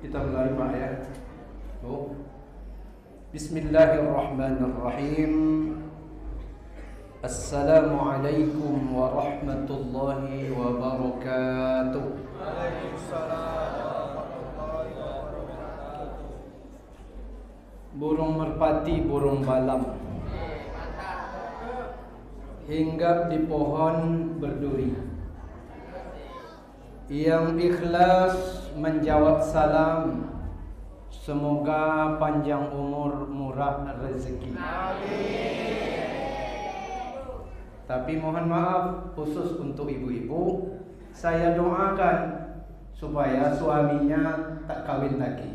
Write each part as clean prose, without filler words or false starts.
Kita mulai Pak ya. Bismillahirrahmanirrahim. Assalamualaikum warahmatullahi wabarakatuh. Burung merpati, burung balam, hinggap di pohon berduri. Yang ikhlas menjawab salam, semoga panjang umur, murah rezeki. Tapi mohon maaf khusus untuk ibu-ibu, saya doakan supaya suaminya tak kawin lagi.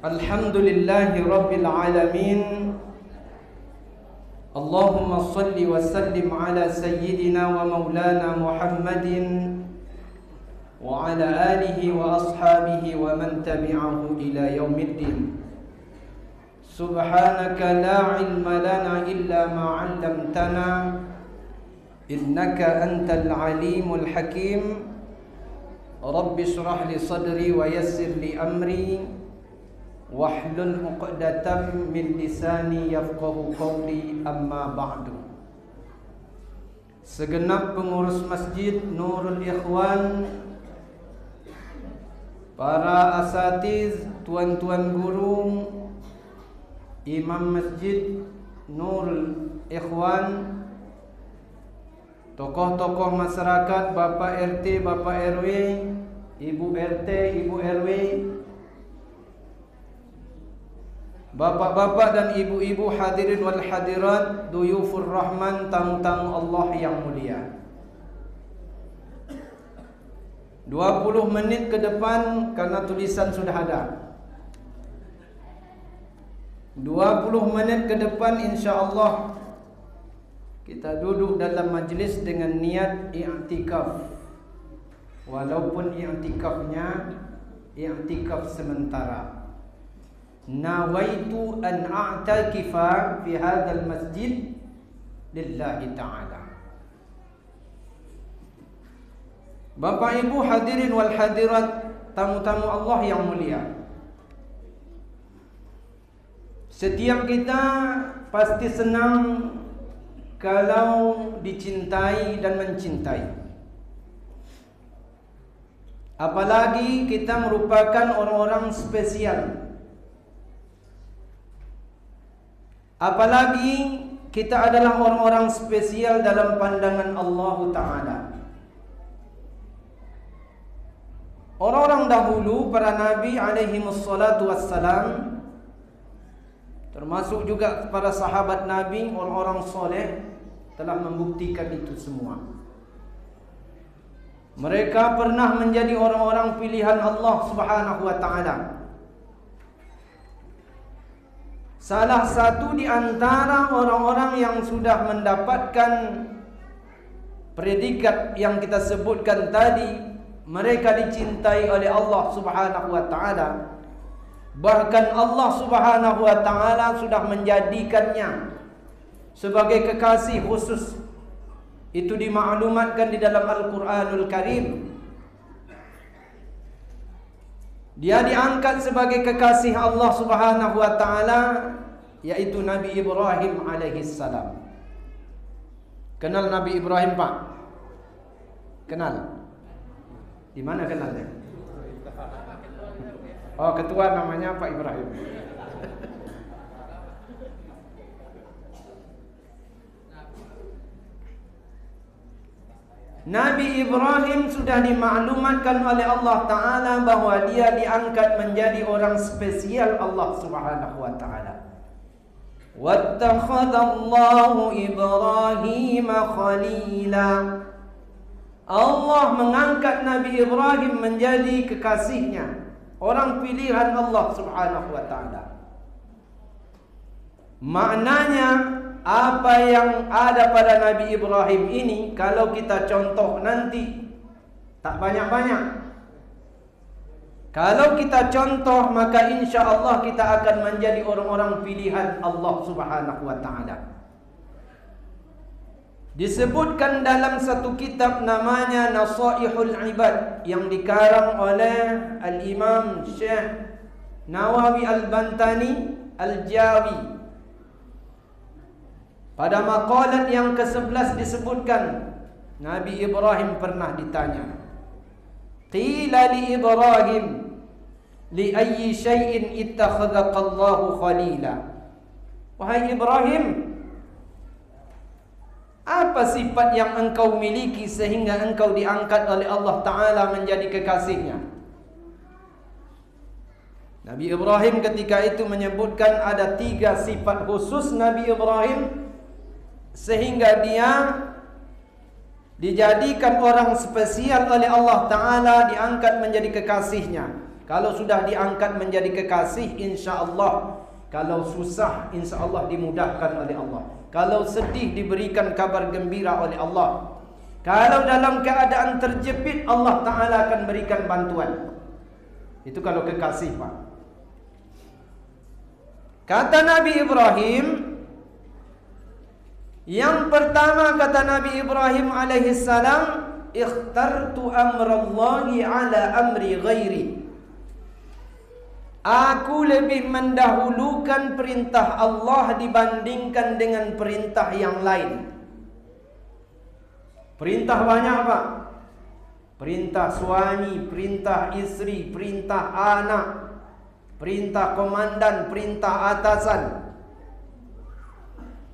Alhamdulillahi Rabbil Alamin. Allahumma salli wa sallim ala sayyidina wa maulana Muhammadin wa ala alihi wa ashabihi wa man tabi'ahu ila yaumiddin. Subhanaka la ilma lana illa ma 'allamtana innaka antal alimul hakim. Rabbi shrah li sadri wa yassir li amri wahlul 'uqdatam min lisani yafqahu qawli, amma ba'du. Segenap pengurus masjid Nurul Ikhwan, para asatiz, tuan-tuan guru, imam masjid Nurul Ikhwan, tokoh-tokoh masyarakat, Bapak RT, Bapak RW, Ibu RT, Ibu RW, bapak-bapak dan ibu-ibu, hadirin wal hadirat, duyufur rahman, tamu-tamu Allah yang mulia. 20 menit ke depan, karena tulisan sudah ada, 20 menit ke depan insya-Allah kita duduk dalam majlis dengan niat i'tikaf. Walaupun i'tikafnya i'tikaf sementara. Nawaitu an a'takifa fi hadzal masjid lillahi ta'ala. Bapak Ibu hadirin wal hadirat, tamu-tamu Allah yang mulia, setiap kita pasti senang kalau dicintai dan mencintai. Apalagi kita merupakan orang-orang spesial. Apalagi kita adalah orang-orang spesial dalam pandangan Allah Ta'ala. Orang-orang dahulu, para nabi alaihimussalatu wassalam, termasuk juga para sahabat nabi, orang-orang soleh, telah membuktikan itu semua. Mereka pernah menjadi orang-orang pilihan Allah Subhanahu wa Ta'ala. Salah satu di antara orang-orang yang sudah mendapatkan predikat yang kita sebutkan tadi, mereka dicintai oleh Allah Subhanahu wa Ta'ala. Bahkan Allah Subhanahu wa Ta'ala sudah menjadikannya sebagai kekasih khusus. Itu dimaklumatkan di dalam Al-Quranul Karim. Dia diangkat sebagai kekasih Allah Subhanahu wa Ta'ala, yaitu Nabi Ibrahim alaihissalam. Kenal Nabi Ibrahim, Pak? Kenal? Di mana kenalnya? Oh, ketua namanya Pak Ibrahim. Nabi Ibrahim sudah dimaklumatkan oleh Allah Ta'ala bahwa dia diangkat menjadi orang spesial Allah Subhanahu wa Ta'ala. Wattakhadallahu Ibrahim khalila. Allah mengangkat Nabi Ibrahim menjadi kekasihnya, orang pilihan Allah Subhanahu wa Ta'ala. Maknanya, apa yang ada pada Nabi Ibrahim ini, kalau kita contoh nanti, tak banyak-banyak. Kalau kita contoh, maka insya Allah kita akan menjadi orang-orang pilihan Allah Subhanahu wa Ta'ala. Disebutkan dalam satu kitab namanya Nasaihul Ibad yang dikarang oleh Al-Imam Syekh Nawawi Al-Bantani Al-Jawi. Pada maqalat yang ke-11 disebutkan Nabi Ibrahim pernah ditanya, qila li Ibrahim li ayyi syai'in ittakhadhaqallahu khalila. Wahai Ibrahim, apa sifat yang engkau miliki sehingga engkau diangkat oleh Allah Ta'ala menjadi kekasihnya? Nabi Ibrahim ketika itu menyebutkan ada 3 sifat khusus Nabi Ibrahim sehingga dia dijadikan orang spesial oleh Allah Ta'ala, diangkat menjadi kekasihnya. Kalau sudah diangkat menjadi kekasih, insya Allah. Kalau susah, insya Allah dimudahkan oleh Allah. Kalau sedih, diberikan kabar gembira oleh Allah. Kalau dalam keadaan terjepit, Allah Ta'ala akan berikan bantuan. Itu kalau kekasih, Pak. Kata Nabi Ibrahim, yang pertama kata Nabi Ibrahim alaihissalam, ikhtartu amrallahi ala amri ghairi. Aku lebih mendahulukan perintah Allah dibandingkan dengan perintah yang lain. Perintah banyak, Pak. Perintah suami, perintah istri, perintah anak, perintah komandan, perintah atasan.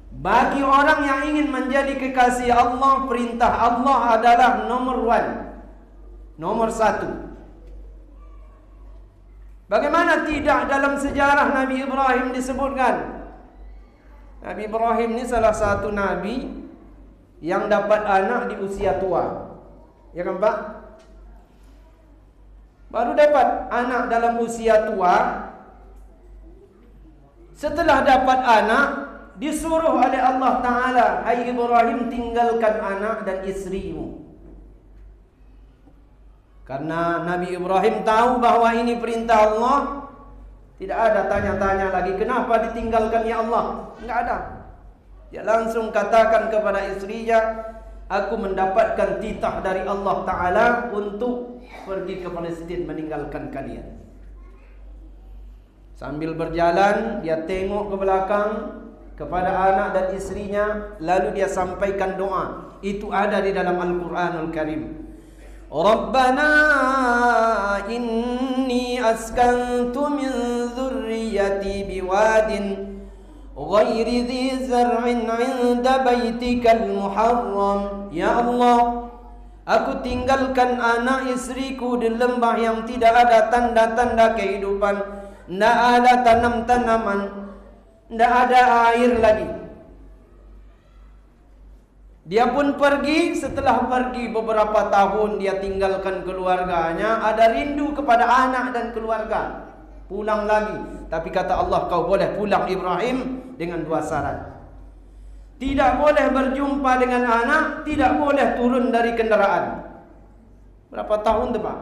Bagi orang yang ingin menjadi kekasih Allah, perintah Allah adalah nomor 1, nomor 1. Bagaimana tidak dalam sejarah Nabi Ibrahim disebutkan? Nabi Ibrahim ini salah satu Nabi yang dapat anak di usia tua. Ya kan, Pak? Baru dapat anak dalam usia tua. Setelah dapat anak, disuruh oleh Allah Ta'ala, hai Ibrahim, tinggalkan anak dan istrimu. Karena Nabi Ibrahim tahu bahwa ini perintah Allah, tidak ada tanya-tanya lagi, kenapa ditinggalkan ya Allah? Enggak ada. Dia langsung katakan kepada istrinya, aku mendapatkan titah dari Allah Ta'ala untuk pergi ke Palestina meninggalkan kalian. Sambil berjalan, dia tengok ke belakang kepada anak dan istrinya, lalu dia sampaikan doa. Itu ada di dalam Al-Quranul Karim. Rabbana inni askantu min dhurriyyati biwadin ghairi dhi zar'in 'inda baitikal muharram. Ya Allah, aku tinggalkan anak istriku di lembah yang tidak ada tanda-tanda kehidupan, tidak ada tanam-tanaman, tidak ada air lagi. Dia pun pergi. Setelah pergi beberapa tahun, dia tinggalkan keluarganya. Ada rindu kepada anak dan keluarga. Pulang lagi. Tapi kata Allah, kau boleh pulang Ibrahim dengan 2 syarat. Tidak boleh berjumpa dengan anak, tidak boleh turun dari kendaraan. Berapa tahun tu, Pak?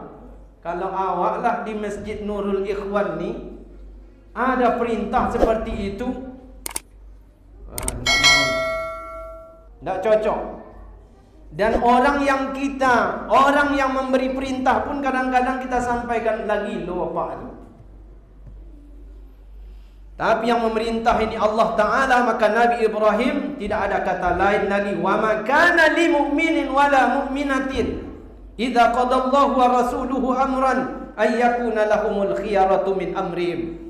Kalau awaklah di Masjid Nurul Ikhwan ni ada perintah seperti itu, tidak cocok. Dan orang yang memberi perintah pun kadang-kadang kita sampaikan lagi loh Pak itu. Tapi yang memerintah ini Allah Ta'ala, maka Nabi Ibrahim tidak ada kata lain lagi. Wa ma kana li mu'minin wala mu'minatin idza qadallahu wa rasuluhu amran ay yakuna lahumul khiyaratu min amrihim.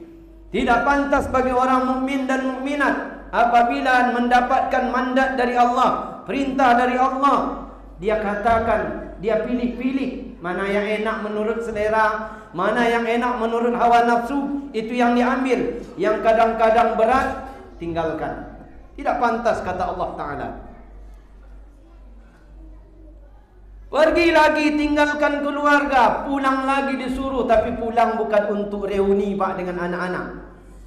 Tidak pantas bagi orang mukmin dan mukminat apabila mendapatkan mandat dari Allah, perintah dari Allah, dia katakan, dia pilih-pilih mana yang enak menurut selera, mana yang enak menurut hawa nafsu, itu yang diambil. Yang kadang-kadang berat, tinggalkan. Tidak pantas kata Allah Ta'ala. Pergi lagi, tinggalkan keluarga, pulang lagi disuruh, tapi pulang bukan untuk reuni Pak dengan anak-anak.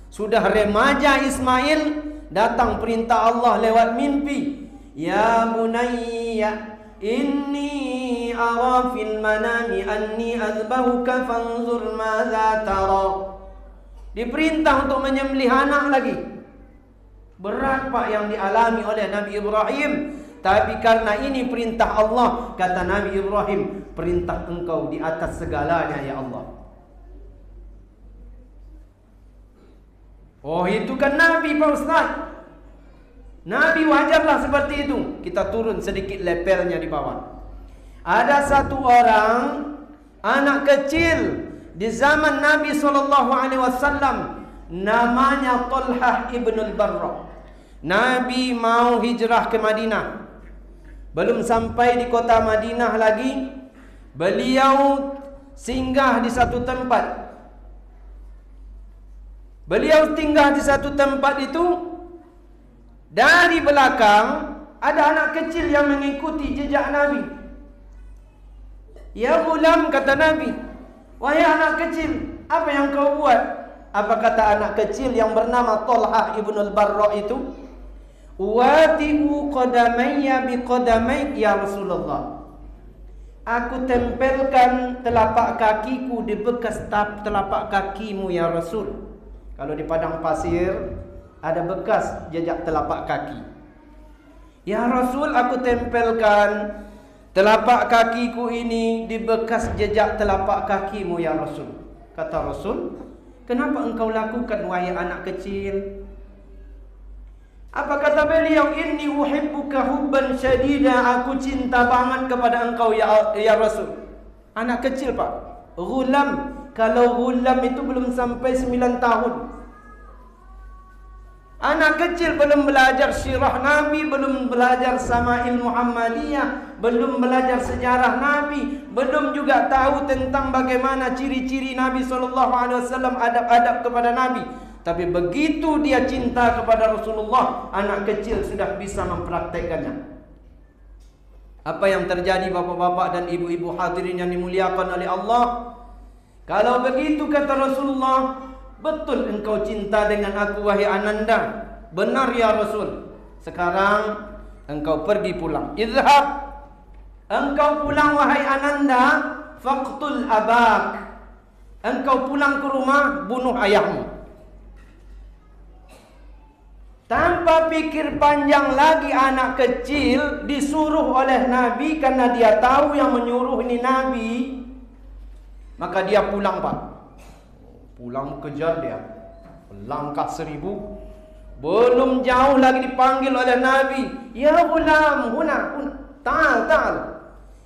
Sudah remaja Ismail, datang perintah Allah lewat mimpi. Ya bunayya inni ara fil manami anni azbahuka fanzur madza tara. Diperintah untuk menyembelih anak lagi. Berat Pak yang dialami oleh Nabi Ibrahim. Tapi karena ini perintah Allah, kata Nabi Ibrahim, perintah engkau di atas segalanya ya Allah. Oh, itu kan Nabi Pak Ustaz. Nabi wajarlah seperti itu. Kita turun sedikit levelnya di bawah. Ada satu orang anak kecil di zaman Nabi SAW, namanya Talhah ibn al-Barra. Nabi mau hijrah ke Madinah. Belum sampai di kota Madinah lagi, beliau singgah di satu tempat. Beliau tinggal di satu tempat itu. Dari belakang ada anak kecil yang mengikuti jejak Nabi. Ya gulam, kata Nabi, wahai anak kecil, apa yang kau buat? Apa kata anak kecil yang bernama Talhah ibn al-Barra itu? Wati'u qadamayya biqadamaik ya Rasulullah. Aku tempelkan telapak kakiku di bekas telapak kakimu ya Rasul. Kalau di padang pasir ada bekas jejak telapak kaki. Ya Rasul, aku tempelkan telapak kakiku ini di bekas jejak telapak kakimu ya Rasul. Kata Rasul, kenapa engkau lakukan wahai anak kecil? Apa kata beliau? Inni uhibbuka hubban syadida. Aku cinta banget kepada engkau ya Rasul. Anak kecil Pak, ghulam. Kalau ghulam itu belum sampai 9 tahun. Anak kecil belum belajar sirah Nabi, belum belajar Sama'il Muhammadiyah, belum belajar sejarah Nabi, belum juga tahu tentang bagaimana ciri-ciri Nabi SAW, adab-adab kepada Nabi. Tapi begitu dia cinta kepada Rasulullah, anak kecil sudah bisa mempraktekkannya. Apa yang terjadi bapak-bapak dan ibu-ibu hadirin yang dimuliakan oleh Allah? Kalau begitu kata Rasulullah, betul engkau cinta dengan aku wahai Ananda. Benar ya Rasul. Sekarang engkau pergi pulang. Izhab. Engkau pulang wahai Ananda, faqtul abak. Engkau pulang ke rumah, bunuh ayahmu. Tanpa pikir panjang lagi, anak kecil disuruh oleh Nabi, karena dia tahu yang menyuruh ini Nabi. Maka dia pulang Pak. Pulang kejar dia. Langkah 1000. Belum jauh lagi dipanggil oleh Nabi. Ya gulam, huna. Ta'al.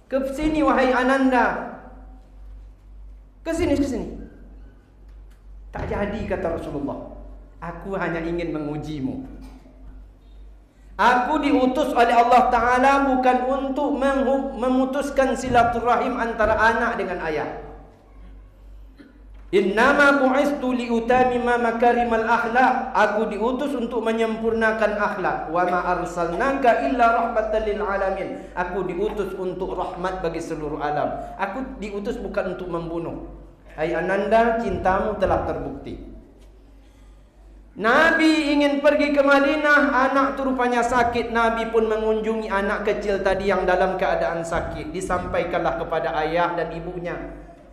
Ke sini wahai Ananda. Ke sini. Tak jadi kata Rasulullah. Aku hanya ingin mengujimu. Aku diutus oleh Allah Ta'ala bukan untuk memutuskan silaturahim antara anak dengan ayah. Innama bu'istu liutamima makarimal akhlak. Aku diutus untuk menyempurnakan akhlak. Wa ma arsalnaka illa rahmatan lil alamin. Aku diutus untuk rahmat bagi seluruh alam. Aku diutus bukan untuk membunuh. Hai Ananda, cintamu telah terbukti. Nabi ingin pergi ke Madinah, anak tu rupanya sakit. Nabi pun mengunjungi anak kecil tadi yang dalam keadaan sakit. Disampaikanlah kepada ayah dan ibunya.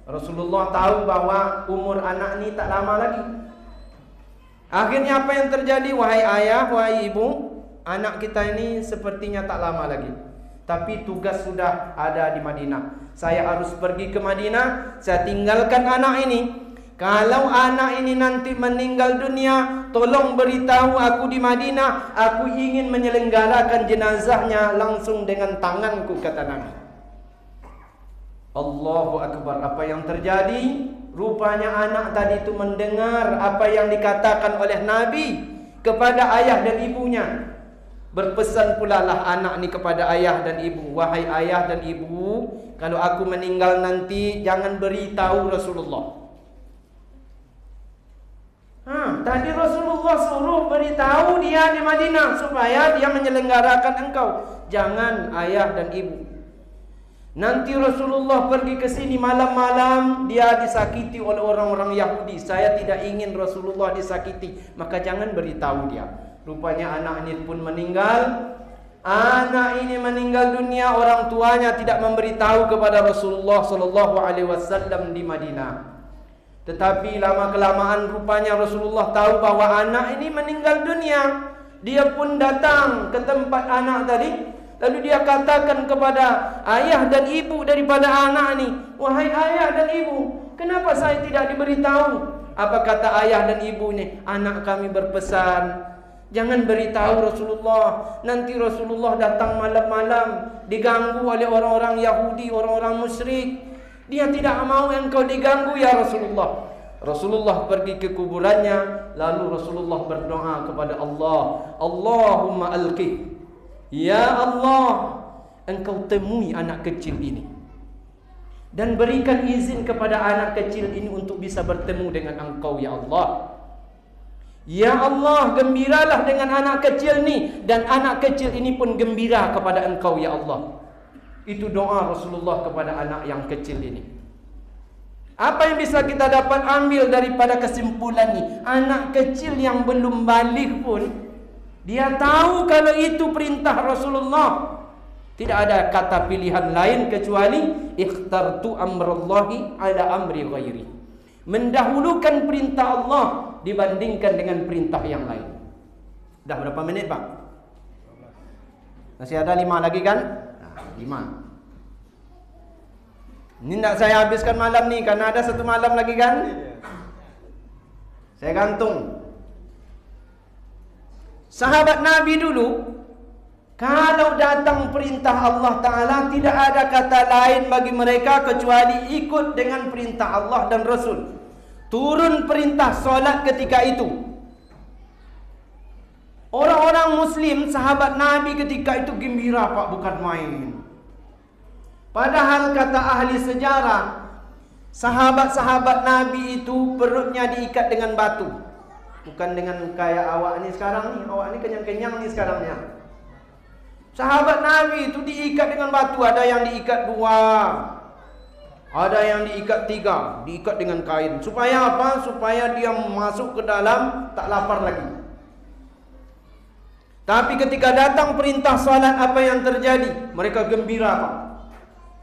Rasulullah tahu bahwa umur anak ni tak lama lagi. Akhirnya apa yang terjadi? Wahai ayah, wahai ibu, anak kita ini sepertinya tak lama lagi. Tapi tugas sudah ada di Madinah. Saya harus pergi ke Madinah. Saya tinggalkan anak ini. Kalau anak ini nanti meninggal dunia, tolong beritahu aku di Madinah. Aku ingin menyelenggarakan jenazahnya langsung dengan tanganku, kata Nabi. Allahu Akbar. Apa yang terjadi? Rupanya anak tadi itu mendengar apa yang dikatakan oleh Nabi kepada ayah dan ibunya. Berpesan pula lah anak ni kepada ayah dan ibu. Wahai ayah dan ibu, kalau aku meninggal nanti, jangan beritahu Rasulullah. Tadi Rasulullah suruh beritahu dia di Madinah supaya dia menyelenggarakan engkau. Jangan ayah dan ibu. Nanti Rasulullah pergi ke sini malam-malam, dia disakiti oleh orang-orang Yahudi. Saya tidak ingin Rasulullah disakiti, maka jangan beritahu dia. Rupanya anak ini pun meninggal. Anak ini meninggal dunia, orang tuanya tidak memberitahu kepada Rasulullah SAW di Madinah. Tetapi lama-kelamaan rupanya Rasulullah tahu bahwa anak ini meninggal dunia. Dia pun datang ke tempat anak tadi. Lalu dia katakan kepada ayah dan ibu daripada anak ni, wahai ayah dan ibu, kenapa saya tidak diberitahu? Apa kata ayah dan ibu ni? Anak kami berpesan, jangan beritahu Rasulullah. Nanti Rasulullah datang malam-malam, diganggu oleh orang-orang Yahudi, orang-orang musyrik. Dia tidak mau engkau diganggu ya Rasulullah. Rasulullah pergi ke kuburannya, lalu Rasulullah berdoa kepada Allah, Allahumma alqih. Ya Allah, engkau temui anak kecil ini dan berikan izin kepada anak kecil ini untuk bisa bertemu dengan engkau ya Allah. Ya Allah, gembiralah dengan anak kecil ni, dan anak kecil ini pun gembira kepada engkau ya Allah. Itu doa Rasulullah kepada anak yang kecil ini. Apa yang bisa kita dapat ambil daripada kesimpulan ni? Anak kecil yang belum balik pun, dia tahu kalau itu perintah Rasulullah. Tidak ada kata pilihan lain kecuali ikhtartu amrallahi ala amri ghairi. Mendahulukan perintah Allah dibandingkan dengan perintah yang lain. Dah berapa minit, Pak? Masih ada 5 lagi kan? 5. Ini tidak saya habiskan malam ni, karena ada 1 malam lagi kan? Saya gantung. Sahabat Nabi dulu, kalau datang perintah Allah Ta'ala, tidak ada kata lain bagi mereka kecuali ikut dengan perintah Allah dan Rasul. Turun perintah solat ketika itu. Orang-orang Muslim, sahabat Nabi ketika itu gembira, Pak, bukan main. Padahal kata ahli sejarah, sahabat-sahabat Nabi itu perutnya diikat dengan batu. Bukan dengan kayak awak ni sekarang ni. Awak ni kenyang-kenyang ni sekarang ni. Sahabat Nabi itu diikat dengan batu. Ada yang diikat 2, ada yang diikat 3. Diikat dengan kain. Supaya apa? Supaya dia masuk ke dalam, tak lapar lagi. Tapi ketika datang perintah salat, apa yang terjadi? Mereka gembira, Pak.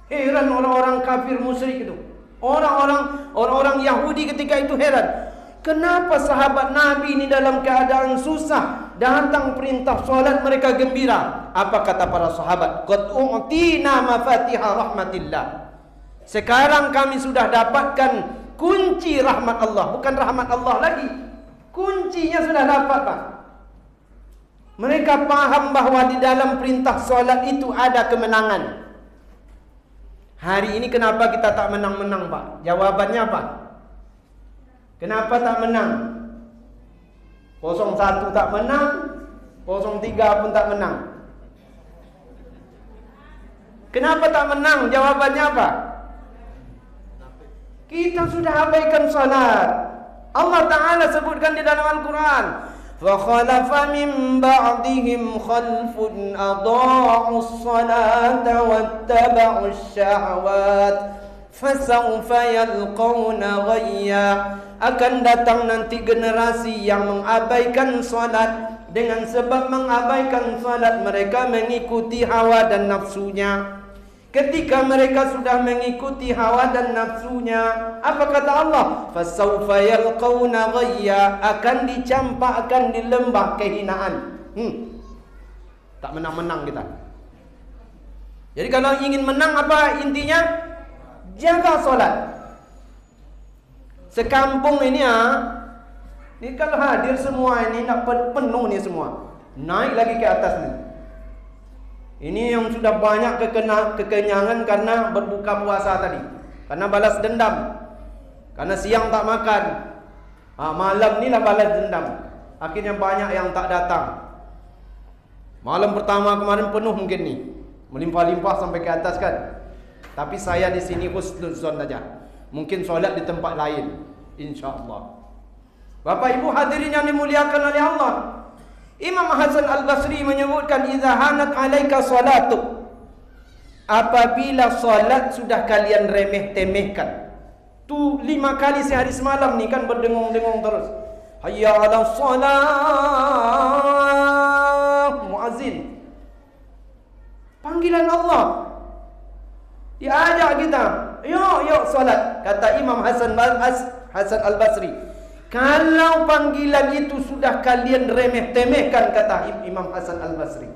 Heran orang-orang kafir musyrik itu. Orang-orang Yahudi ketika itu heran. Kenapa sahabat Nabi ini dalam keadaan susah, datang perintah solat mereka gembira? Apa kata para sahabat? Qad u'tina mafatiha rahmatillah. Sekarang kami sudah dapatkan kunci rahmat Allah. Bukan rahmat Allah lagi, kuncinya sudah dapat, Pak. Mereka paham bahawa di dalam perintah solat itu ada kemenangan. Hari ini kenapa kita tak menang-menang, Pak? Jawabannya apa? Kenapa tak menang? 01 tak menang, 03 pun tak menang. Kenapa tak menang? Jawabannya apa? Kita sudah abaikan salat. Allah Ta'ala sebutkan di dalam Al-Quran, فَخَلَفَ مِنْ بَعْدِهِمْ خَلْفٌ أَضَاعُوا الصَّلَاةَ وَاتَّبَعُوا الشَّهَوَاتِ فَسَوْفَ يَلْقَوْنَ غَيًّا. Akan datang nanti generasi yang mengabaikan salat. Dengan sebab mengabaikan salat, mereka mengikuti hawa dan nafsunya. Ketika mereka sudah mengikuti hawa dan nafsunya, apa kata Allah? Fasawfa yalqawna ghayya, akan dicampakkan di lembah kehinaan. Tak menang-menang kita. Jadi kalau ingin menang, apa intinya? Jaga solat. Sekampung ini ini kalau hadir semua ini nak penuh ni semua. Naik lagi ke atas ni. Ini yang sudah banyak kekenyangan karena berbuka puasa tadi. Karena balas dendam. Karena siang tak makan. Malam ni lah balas dendam. Akhirnya banyak yang tak datang. Malam pertama kemarin penuh mungkin ni. Melimpah-limpah sampai ke atas kan. Tapi saya di sini husnuzon saja. Mungkin solat di tempat lain, insya-Allah. Bapak Ibu hadirin yang dimuliakan oleh Allah, Imam Hasan Al-Basri menyebutkan, idza hanat alaika salatu, apabila salat sudah kalian remeh-temehkan. Tu 5 kali sehari semalam ni kan berdengung-dengung terus. Hayya 'alas salah, muazzin. Panggilan Allah. Diajak kita, yuk salat. Kata Imam Hasan Al-Basri, kalau panggilan itu sudah kalian remeh-temehkan, kata Imam Hasan Al-Basri,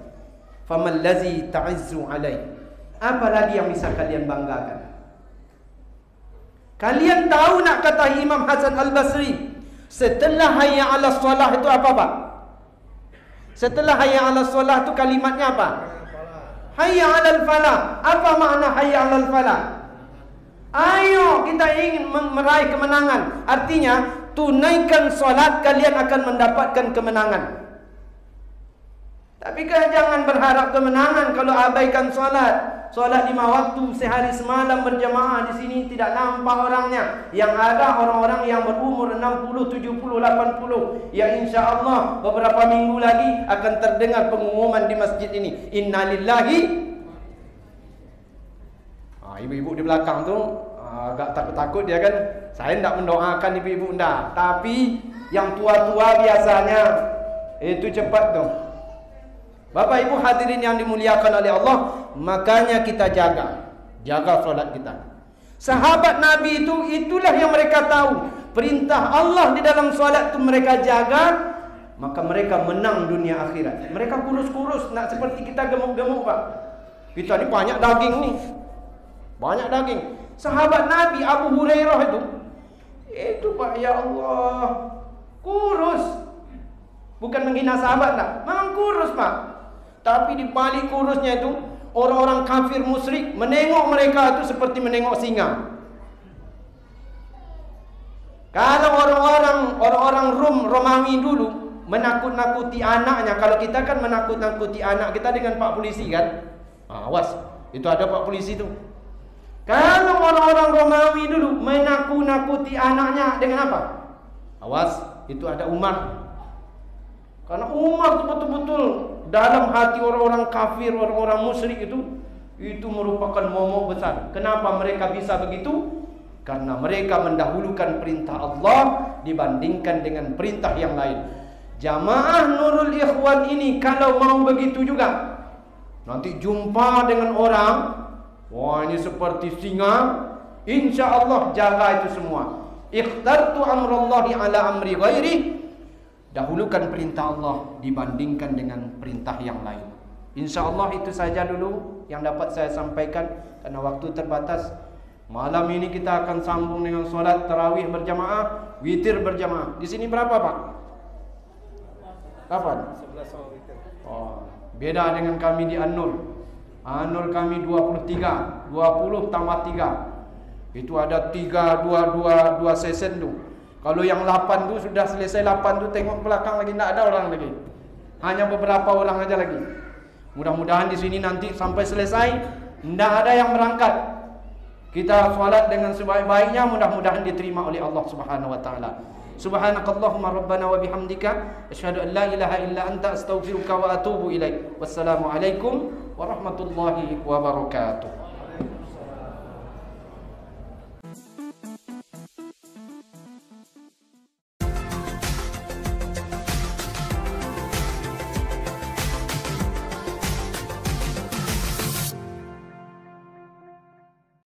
faman ladzi ta'izzu alai. Apa lagi yang bisa kalian banggakan? Kalian tahu nak kata Imam Hasan Al-Basri, setelah hayya 'alas solah itu apa, Pak? Setelah hayya 'alas solah itu kalimatnya apa? Hayya 'alal falah. Apa makna hayya 'alal falah? Ayo kita ingin meraih kemenangan. Artinya tunaikan solat, kalian akan mendapatkan kemenangan. Tapi jangan berharap kemenangan kalau abaikan solat. Solat 5 waktu sehari semalam berjamaah di sini tidak nampak orangnya. Yang ada orang-orang yang berumur 60, 70, 80 yang insya-Allah beberapa minggu lagi akan terdengar pengumuman di masjid ini. Innalillahi. Ibu-ibu di belakang tu agak takut-takut dia kan. Saya tidak mendoakan ibu-ibu enggak, tapi yang tua-tua biasanya itu cepat tu. Bapak Ibu hadirin yang dimuliakan oleh Allah, makanya kita jaga solat kita. Sahabat Nabi itulah yang mereka tahu perintah Allah di dalam solat itu mereka jaga, maka mereka menang dunia akhirat. Mereka kurus-kurus, nak seperti kita gemuk-gemuk, Pak. Kita ni banyak daging ni. Banyak daging. Sahabat Nabi Abu Hurairah itu Pak, ya Allah, kurus. Bukan menghina sahabat tak, memang kurus, Pak. Tapi di balik kurusnya itu, orang-orang kafir musyrik menengok mereka itu seperti menengok singa. Kalau orang-orang Romawi dulu menakut-nakuti anaknya, kalau kita kan menakut-nakuti anak kita dengan Pak Polisi kan? Awas, itu ada Pak Polisi itu. Kalau orang-orang Romawi dulu menakut-nakuti anaknya dengan apa? Awas, itu ada Umar. Karena Umar itu betul-betul dalam hati orang-orang kafir, orang-orang musyrik itu merupakan momok besar. Kenapa mereka bisa begitu? Karena mereka mendahulukan perintah Allah dibandingkan dengan perintah yang lain. Jamaah Nurul Ikhwan ini kalau mau begitu juga, nanti jumpa dengan orang, wah ini seperti singa, insya Allah jaga itu semua. Ikhtartu amrallahi ala amri ghairi. Dahulukan perintah Allah dibandingkan dengan perintah yang lain. InsyaAllah itu saja dulu yang dapat saya sampaikan karena waktu terbatas. Malam ini kita akan sambung dengan solat tarawih berjamaah, witir berjamaah. Di sini berapa, Pak? 8? 11 sama witir. Oh, beda dengan kami di An-Nur. An-Nur kami 23, 20 tambah 3. Itu ada 3, 2 sesen tu. Kalau yang 8 tu sudah selesai 8 tu, tengok belakang lagi tidak ada orang lagi. Hanya beberapa orang aja lagi. Mudah-mudahan di sini nanti sampai selesai tidak ada yang berangkat. Kita solat dengan sebaik-baiknya, mudah-mudahan diterima oleh Allah Subhanahu wa taala. Subhanakallahumma rabbana wa bihamdika asyhadu an la ilaha illa anta astaghfiruka wa atubu ilaik. Wassalamu alaikum warahmatullahi wabarakatuh.